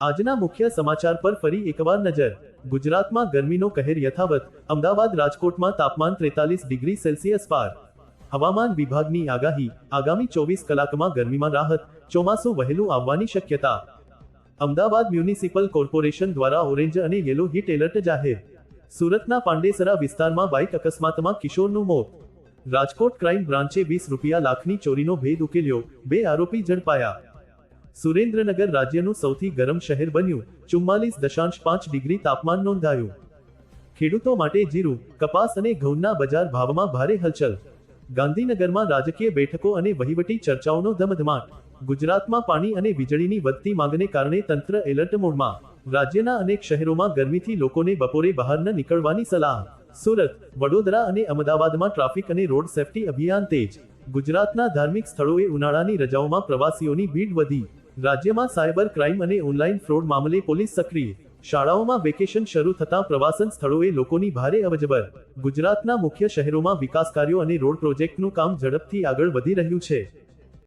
આજના મુખ્ય સમાચાર પર ફરી એકવાર નજર। ગુજરાતમાં ગરમીનો કહેર યથાવત। અમદાવાદ રાજકોટમાં તાપમાન 43 ડિગ્રી સેલ્સિયસ પાર। હવામાન વિભાગની આગાહી, આગામી 24 કલાકમાં ગરમીમાં રાહત, ચોમાસું વહેલું આવવાની શક્યતા। અમદાવાદ મ્યુનિસિપલ કોર્પોરેશન દ્વારા ઓરેન્જ અને યેલો હીટ એલર્ટ જાહેર। સુરતના પાંડેસરા વિસ્તારમાં બાઇક અકસ્માતમાં કિશોરનું મોત। રાજકોટ ક્રાઇમ બ્રાન્ચે 20 લાખની ચોરીનો ભેદ ઉકેલ્યો, 2 આરોપી ઝડપાયા। સુરેન્દ્રનગર રાજ્યનું સૌથી ગરમ શહેર બન્યું, 44.5 ડિગ્રી તાપમાન નોંધાયું। ખેડૂતો માટે જીરું, કપાસ અને ઘઉંના બજાર ભાવમાં ભારે હલચલ। ગાંધીનગરમાં રાજકીય બેઠકો અને વહીવટી ચર્ચાઓનો ધમધમાટ। ગુજરાતમાં પાણી અને વીજળીની વધતી માંગને કારણે તંત્ર એલર્ટ મોડમાં। રાજ્યના અનેક શહેરોમાં ગરમીથી લોકોને બપોરે બહાર ન નીકળવાની સલાહ। સુરત, વડોદરા અને અમદાવાદમાં ટ્રાફિક અને રોડ સેફટી અભિયાન તેજ। ગુજરાતના ધાર્મિક સ્થળોએ ઉનાળાની રજાઓમાં પ્રવાસીઓની ભીડ વધી। રાજ્યમાં સાયબર ક્રાઇમ અને ઓનલાઈન ફ્રોડ મામલે પોલીસ સક્રિય। શાળાઓમાં વેકેશન શરૂ થતાં પ્રવાસન સ્થળોએ લોકોની ભારે અવરજવર। ગુજરાતના મુખ્ય શહેરોમાં વિકાસ કાર્યો અને રોડ પ્રોજેક્ટનું કામ ઝડપથી આગળ વધી રહ્યું છે।